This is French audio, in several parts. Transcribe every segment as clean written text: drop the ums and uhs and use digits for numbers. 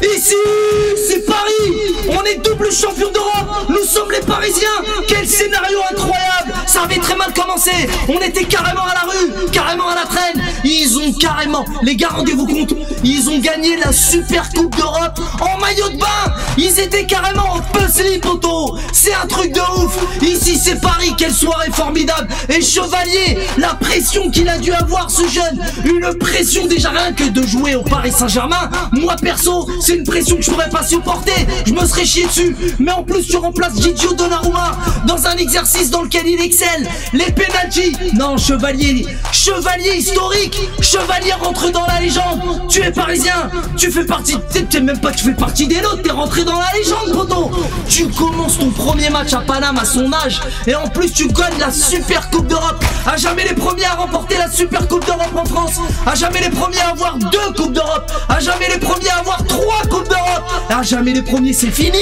Ici, c'est Paris. On est double champion d'Europe. Nous sommes les Parisiens. Quel scénario incroyable. Ça avait très mal commencé. On était carrément à la rue, carrément à la traîne. Ils ont carrément, les gars, rendez-vous compte, ils ont gagné la Super Coupe d'Europe en maillot de bain. Ils étaient carrément en puzzle, poteau. C'est un truc de ouf. Ici, c'est Paris. Quelle soirée formidable. Et Chevalier, la pression qu'il a dû avoir, ce jeune. Une pression déjà rien que de jouer au Paris Saint-Germain. Moi, perso, c'est une pression que je pourrais pas supporter. Je me serais chié dessus. Mais en plus, tu remplaces Gigio Donnarumma dans un exercice dans lequel il excelle. Les pénaltys. Non, Chevalier historique. Chevalier rentre dans la légende. Tu es parisien. Tu fais partie. T'es même pas, tu fais partie des nôtres. T'es rentré dans la légende, poteau. Tu commences ton premier match à Paname à son âge. Et en plus, tu gagnes la Super Coupe d'Europe. À jamais les premiers à remporter la Super Coupe d'Europe en France. À jamais les premiers à avoir 2 Coupes d'Europe. À jamais les premiers à avoir 3 Coupes d'Europe. À jamais les premiers, c'est fini.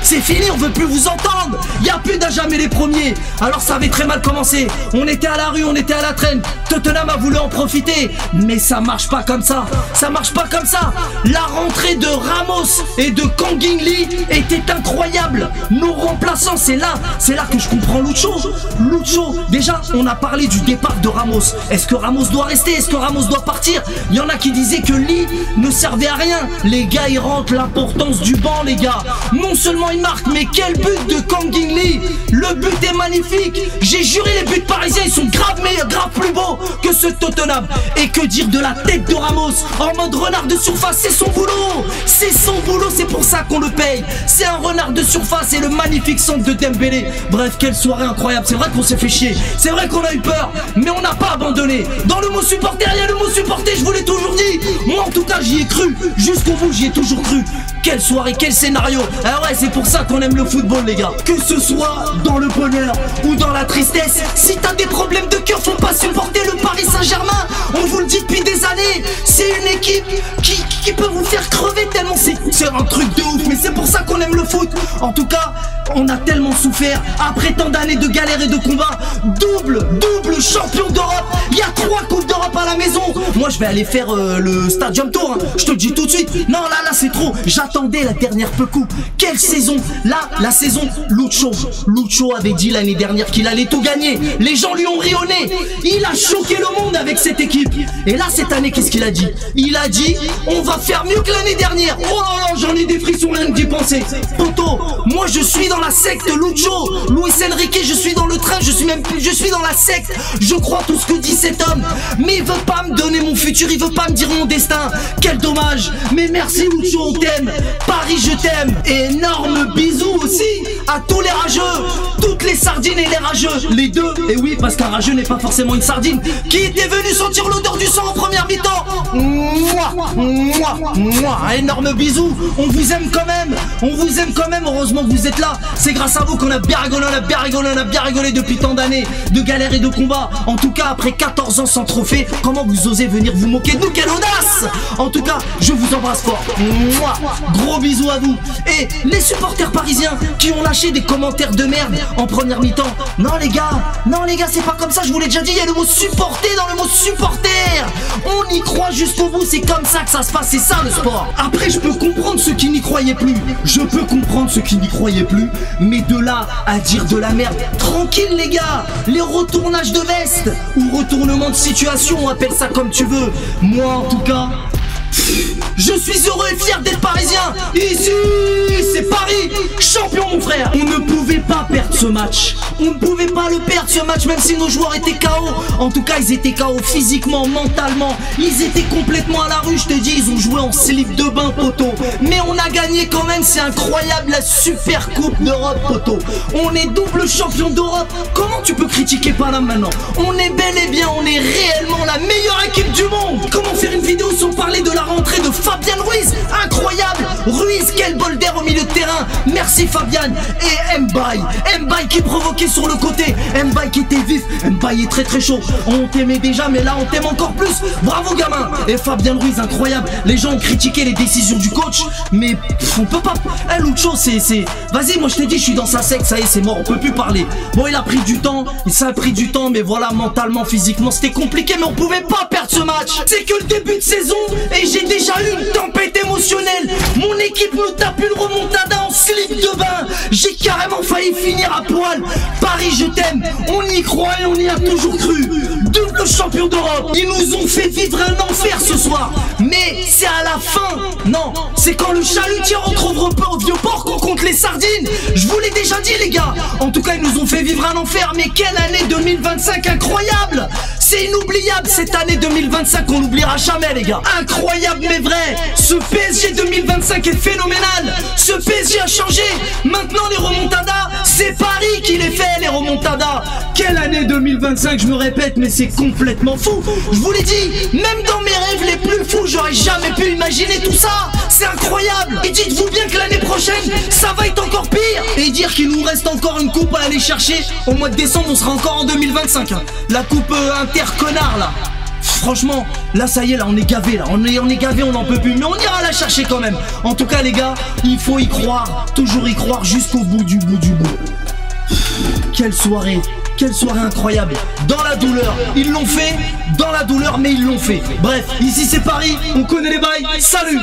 C'est fini, on veut plus vous entendre. Y a plus d'à jamais les premiers. Alors ça avait très mal commencé. On était à la rue, on était à la traîne. Tottenham a voulu en profiter. Mais ça marche pas comme ça. Ça marche pas comme ça. La rentrée de Ramos et de Kang In Lee était incroyable. Nos remplaçants, c'est là que je comprends Lucho. Déjà, on a parlé du départ de Ramos. Est-ce que Ramos doit rester? Est-ce que Ramos doit partir? Il y en a qui disaient que Lee ne servait à rien. Les gars, ils rentrent, l'importance du banc, les gars. Non seulement il marque, mais quel but de Kang In Lee. Le but est magnifique. J'ai juré, les buts parisiens, ils sont grave meilleurs, grave plus beaux que ceux de Tottenham. Et que dire de la tête de Ramos en mode renard de surface? C'est son boulot. C'est son boulot, c'est pour ça qu'on le paye. C'est un renard de surface et le magnifique centre de Dembélé. Bref, quelle soirée incroyable. C'est vrai qu'on s'est fait chier. C'est vrai qu'on a eu peur, mais on n'a pas abandonné. Dans le mot supporter, il y a le mot supporter, je vous l'ai toujours dit. Moi en tout cas, j'y ai cru. Jusqu'au bout, j'y ai toujours cru. Quelle soirée, quel scénario. Ah ouais, c'est pour ça qu'on aime le football, les gars. Que ce soit dans le bonheur ou dans la tristesse, si t'as des problèmes de cœur, faut pas supporter le Paris Saint-Germain. On vous le dit depuis des années. C'est une équipe qui peut vous faire crever tellement c'est un truc de ouf. Mais c'est pour ça qu'on aime le foot. En tout cas, on a tellement souffert après tant d'années de galères et de combats. Double champion d'Europe. Il y a 3 Coupes d'Europe à la maison. Moi je vais aller faire le Stadium Tour, hein. Je te le dis tout de suite. Non, là c'est trop. J'attendais la dernière coupe. Quelle saison. Là, la saison Lucho avait dit l'année dernière qu'il allait tout gagner. Les gens lui ont ri au nez. Il a choqué le monde avec cette équipe. Et là cette année, qu'est-ce qu'il a dit? Il a dit on va faire mieux que l'année dernière. Oh là là, j'en ai des frissons rien que d'y penser. Poto, moi je suis dans la secte Lucho. Luis Enrique, je suis dans le train. Je suis dans la secte. Je crois tout ce que dit cet homme. Mais il veut pas me donner mon futur. Il veut pas me dire mon destin. Quel dommage. Mais merci Lucho, on t'aime. Paris, je t'aime. Énorme bisous aussi à tous les rageux. Toutes les sardines et les rageux. Les deux. Et oui, parce qu'un rageux n'est pas forcément une sardine. Qui était venu sentir l'odeur du sang en première mi-temps. Moi. Énorme bisous. On vous aime quand même. On vous aime quand même. Heureusement que vous êtes là. C'est grâce à vous qu'on a bien rigolé. On a bien rigolé depuis tant d'années de galères et de combats. En tout cas, après 14 ans sans trophée, comment vous osez venir vous moquer de nous? Quelle audace! En tout cas, je vous embrasse fort. Moi, gros bisous à vous. Et les supporters parisiens qui ont lâché des commentaires de merde en première mi-temps. Non les gars, c'est pas comme ça, je vous l'ai déjà dit, il y a le mot supporter dans le mot supporter. On y croit jusqu'au bout, c'est comme ça que ça se passe, c'est ça le sport. Après, je peux comprendre ceux qui n'y croyaient plus. Mais de là à dire de la merde, tranquille les gars. Les retournages de veste ou retournement de situation, on appelle ça comme tu veux. Moi en tout cas, je suis heureux et fier d'être parisien. Ici, c'est Paris, champion mon frère. On ne pouvait pas perdre ce match. On ne pouvait pas le perdre ce match, même si nos joueurs étaient KO. En tout cas, ils étaient KO physiquement, mentalement. Ils étaient complètement à la rue, je te dis. Ils ont joué en slip de bain, poteau. Mais on a gagné quand même, c'est incroyable, la Super Coupe d'Europe, poteau. On est double champion d'Europe. Comment tu peux critiquer Paname maintenant? On est bel et bien, on est réellement la meilleure équipe du monde. Comment faire une vidéo sans parler de la rentrée de Fabian Ruiz? Incroyable. Ruiz, quel bol d'air au milieu de terrain. Merci Fabian. Et Mbaye qui provoquait sur le côté. Mbaye qui était vif. Mbaye est très chaud. On t'aimait déjà, mais là on t'aime encore plus. Bravo gamin. Et Fabian Ruiz, incroyable. Les gens ont critiqué les décisions du coach, mais on peut pas. Lucho, c'est vas-y, moi je t'ai dit, je suis dans sa secte, ça y est, c'est mort, on peut plus parler. Bon, il a pris du temps, mais voilà, mentalement, physiquement, c'était compliqué, mais on pouvait pas perdre ce match. C'est que le début de saison et j'ai déjà eu une tempête émotionnelle. Mon l'équipe nous tape une remontada en slip de bain. J'ai carrément failli finir à poil. Paris, je t'aime. On y croit et on y a toujours cru. Double champion d'Europe. Ils nous ont fait vivre un enfer ce soir. Mais c'est à la fin. Non, c'est quand le chalutier rentre au vieux port qu'on compte les sardines. Je vous l'ai déjà dit les gars. En tout cas ils nous ont fait vivre un enfer. Mais quelle année 2025 incroyable. C'est inoubliable cette année 2025. On n'oubliera jamais les gars. Incroyable mais vrai. Ce PSG 2025 est phénoménal. Ce PSG a changé. Maintenant les remontadas, c'est Paris qui les fait les remontadas. Quelle année 2025, je me répète, mais c'est complètement fou. Je vous l'ai dit, même dans mes rêves les plus fous, j'aurais jamais pu imaginer tout ça. C'est incroyable. Et dites-vous bien que l'année prochaine, ça va être encore pire. Et dire qu'il nous reste encore une coupe à aller chercher. Au mois de décembre, on sera encore en 2025. La coupe interconnard là. Franchement, là ça y est, là on est gavé, là on est gavé, on n'en peut plus, mais on ira la chercher quand même. En tout cas les gars, il faut y croire, toujours y croire jusqu'au bout du bout du bout. Quelle soirée incroyable. Dans la douleur, ils l'ont fait, dans la douleur, mais ils l'ont fait. Bref, ici c'est Paris, on connaît les bails, salut.